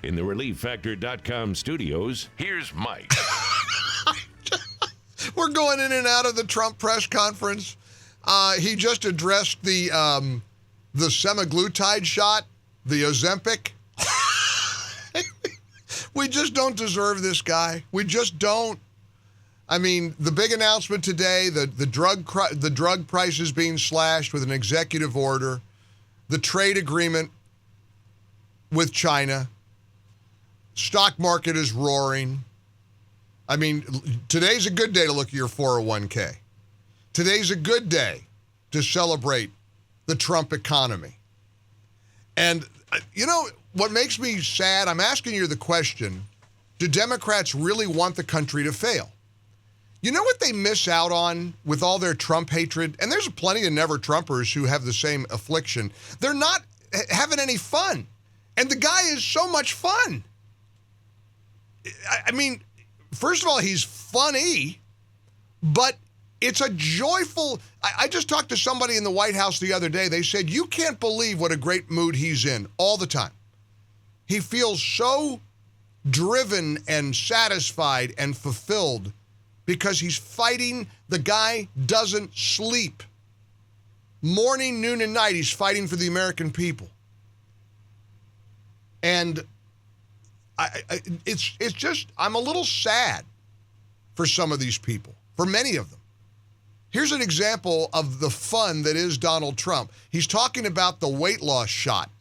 In the ReliefFactor.com studios, here's Mike. We're going in and out of the Trump press conference. He just addressed the semaglutide shot, the Ozempic. We just don't deserve this guy. We just don't. I mean, the big announcement today, the drug prices being slashed with an executive order, the trade agreement with China, stock market is roaring. I mean, today's a good day to look at your 401k. Today's a good day to celebrate the Trump economy. And, you know, what makes me sad, I'm asking you the question, do Democrats really want the country to fail? You know what they miss out on with all their Trump hatred? And there's plenty of never-Trumpers who have the same affliction. They're not having any fun. And the guy is so much fun. I mean, first of all, he's funny, but it's a joyful... I just talked to somebody in the White House the other day. They said, you can't believe what a great mood he's in all the time. He feels so driven and satisfied and fulfilled because he's fighting. The guy doesn't sleep. Morning, noon, and night, he's fighting for the American people. And it's just, I'm a little sad for some of these people, for many of them. Here's an example of the fun that is Donald Trump. He's talking about the weight loss shot.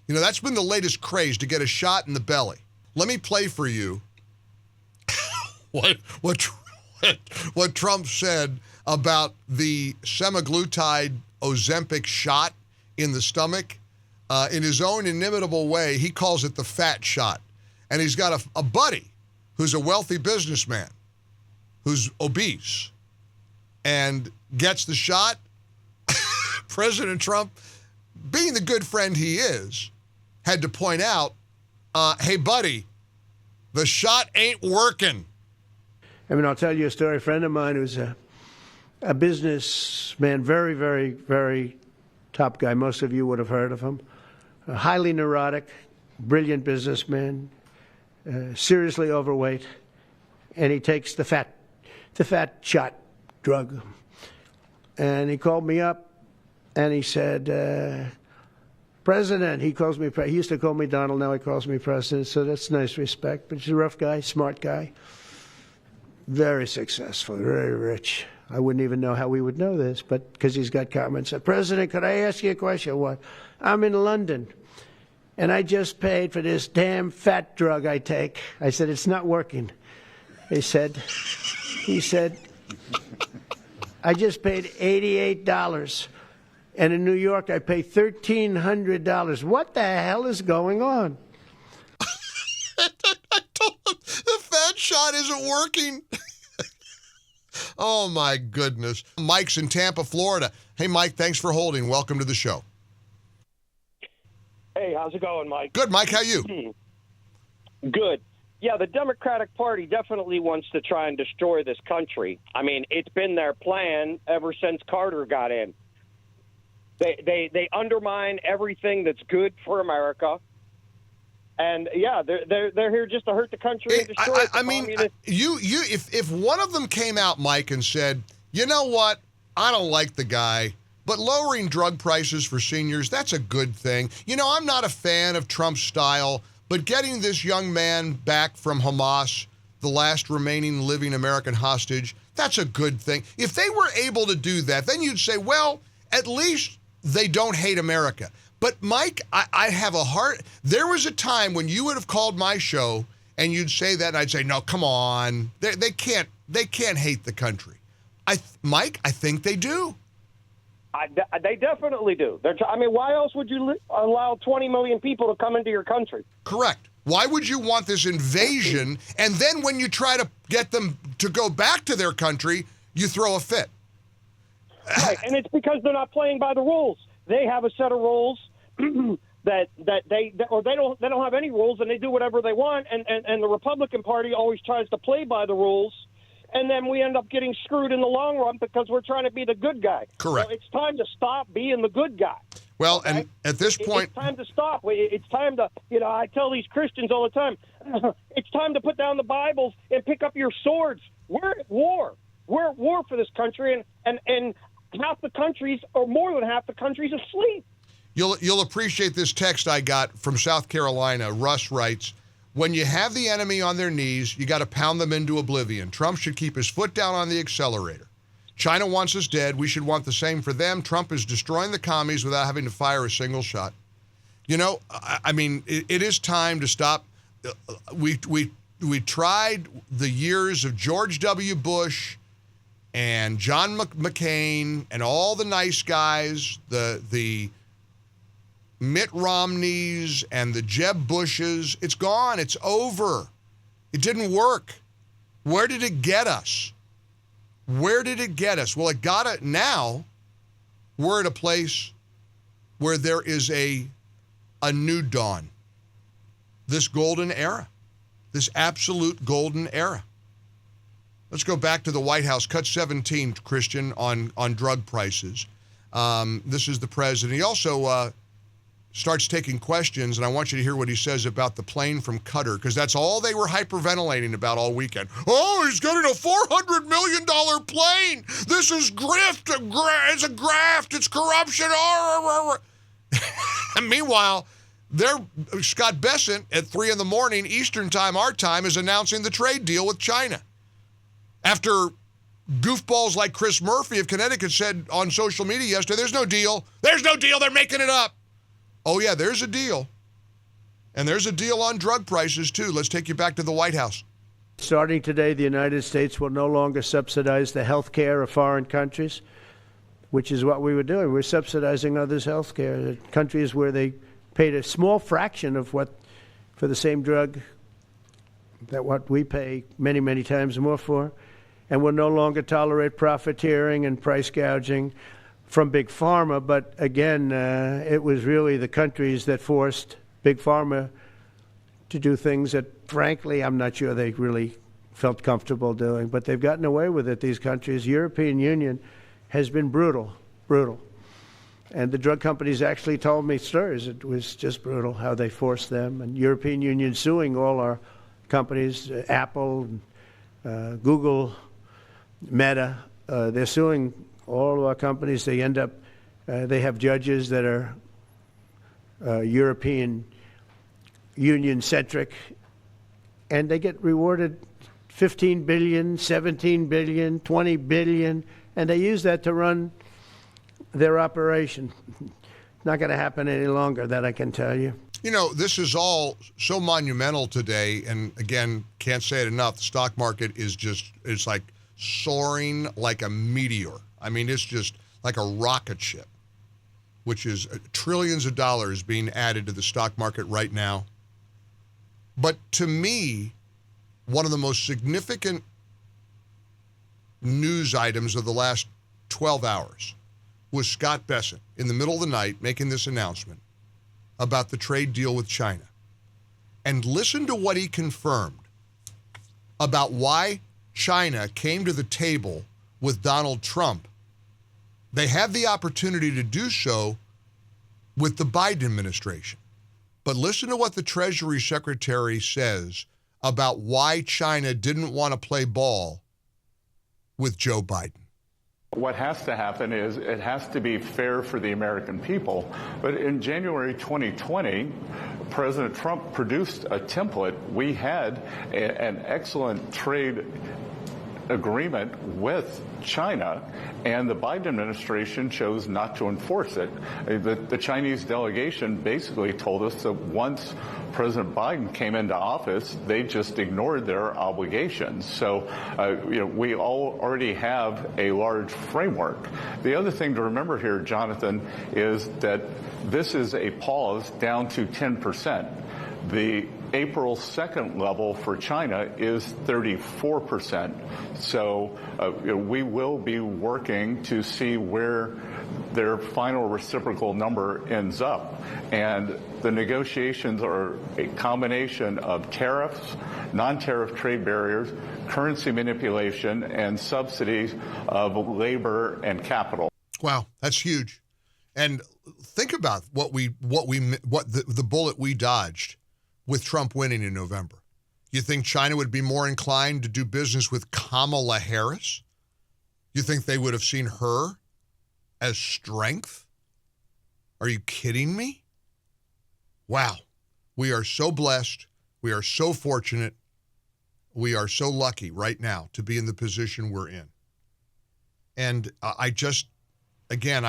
You know, that's been the latest craze, to get a shot in the belly. Let me play for you what Trump said about the semaglutide Ozempic shot in the stomach. In his own inimitable way, he calls it the fat shot. And he's got a buddy who's a wealthy businessman who's obese and gets the shot. President Trump, being the good friend he is, had to point out, hey, buddy, the shot ain't working. I mean, I'll tell you a story. A friend of mine who's a businessman, very, very, very top guy. Most of you would have heard of him. A highly neurotic, brilliant businessman, seriously overweight, and he takes the fat shot drug. And he called me up, and he said, President, he calls me, he used to call me Donald, now he calls me President, so that's nice respect. But he's a rough guy, smart guy, very successful, very rich. I wouldn't even know how we would know this, but because he's got comments. Said, President, could I ask you a question? What? I'm in London, and I just paid for this damn fat drug I take. I said, it's not working. He said, I just paid $88. And in New York, I pay $1,300. What the hell is going on? I told him the fat shot isn't working. Oh, my goodness. Mike's in Tampa, Florida. Hey, Mike, thanks for holding. Welcome to the show. Hey, how's it going, Mike? Good, Mike. How you? Good. Yeah, the Democratic Party definitely wants to try and destroy this country. I mean, it's been their plan ever since Carter got in. They undermine everything that's good for America. And yeah, they're here just to hurt the country and destroy it. I mean, if one of them came out, Mike, and said, you know what, I don't like the guy, but lowering drug prices for seniors, that's a good thing. You know, I'm not a fan of Trump's style, but getting this young man back from Hamas, the last remaining living American hostage, that's a good thing. If they were able to do that, then you'd say, well, at least they don't hate America. But, Mike, I have a heart. There was a time when you would have called my show and you'd say that, and I'd say, no, come on. They can't hate the country. Mike, I think they do. They definitely do. I mean, why else would you allow 20 million people to come into your country? Correct. Why would you want this invasion, and then when you try to get them to go back to their country, you throw a fit? Right, and it's because they're not playing by the rules. They have a set of rules that they don't have any rules, and they do whatever they want. And the Republican Party always tries to play by the rules, and then we end up getting screwed in the long run because we're trying to be the good guy. Correct. So it's time to stop being the good guy. Well, Okay? and at this point, it's time to stop. It's time to, I tell these Christians all the time, it's time to put down the Bibles and pick up your swords. We're at war. We're at war for this country, and half the countries, or more than half the countries, asleep. you'll appreciate this text I got from South Carolina. Russ writes, when you have the enemy on their knees, you got to pound them into oblivion. Trump should keep his foot down on the accelerator. China wants us dead. We should want the same for them. Trump is destroying the commies without having to fire a single shot. I mean, it is time to stop. We tried the years of George W. Bush and John McCain and all the nice guys, the Mitt Romneys and the Jeb Bushes. It's gone. It's over. It didn't work. Where did it get us? Where did it get us? Well, it got it. Now we're at a place where there is a new dawn. This golden era, this absolute golden era. Let's go back to the White House. Cut 17, Christian, on drug prices. This is the president. He also starts taking questions, and I want you to hear what he says about the plane from Qatar, because that's all they were hyperventilating about all weekend. Oh, he's getting a $400 million plane. This is grift. It's a graft. It's corruption. And meanwhile, Scott Bessent at 3 a.m. Eastern time, our time, is announcing the trade deal with China. After goofballs like Chris Murphy of Connecticut said on social media yesterday, there's no deal. There's no deal. They're making it up. Oh, yeah, there's a deal. And there's a deal on drug prices, too. Let's take you back to the White House. Starting today, the United States will no longer subsidize the health care of foreign countries, which is what we were doing. We're subsidizing others' health care. Countries where they paid a small fraction of what, for the same drug, that what we pay many, many times more for. And we'll no longer tolerate profiteering and price gouging from Big Pharma, but again, it was really the countries that forced Big Pharma to do things that, frankly, I'm not sure they really felt comfortable doing, but they've gotten away with it, these countries. European Union has been brutal. And the drug companies actually told me stories. It was just brutal how they forced them. And European Union suing all our companies, Apple, Google, Meta, they're suing all of our companies. They end up, they have judges that are European Union-centric, and they get rewarded $15 billion, $17 billion, $20 billion, and they use that to run their operation. Not going to happen any longer, that I can tell you. This is all so monumental today, and again, can't say it enough. The stock market is it's like soaring like a meteor. I mean, it's just like a rocket ship, which is trillions of dollars being added to the stock market right now. But to me, one of the most significant news items of the last 12 hours was Scott Bessent in the middle of the night making this announcement about the trade deal with China. And listen to what he confirmed about why China came to the table with Donald Trump. They have the opportunity to do so with the Biden administration. But listen to what the Treasury Secretary says about why China didn't want to play ball with Joe Biden. What has to happen is it has to be fair for the American people. But in January 2020, President Trump produced a template. We had an excellent trade agreement with China, and the Biden administration chose not to enforce it. The Chinese delegation basically told us that once President Biden came into office, they just ignored their obligations. So, we already have a large framework. The other thing to remember here, Jonathan, is that this is a pause down to 10%. The April 2nd level for China is 34%. So we will be working to see where their final reciprocal number ends up. And the negotiations are a combination of tariffs, non-tariff trade barriers, currency manipulation, and subsidies of labor and capital. Wow, that's huge. And think about what the bullet we dodged with Trump winning in November. You think China would be more inclined to do business with Kamala Harris? You think they would have seen her as strength? Are you kidding me? Wow. We are so blessed. We are so fortunate. We are so lucky right now to be in the position we're in. And I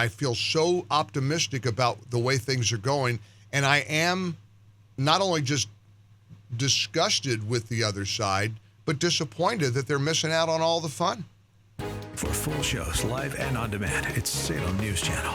feel so optimistic about the way things are going. And I am not only just disgusted with the other side, but disappointed that they're missing out on all the fun. For full shows, live and on demand, it's Salem News Channel.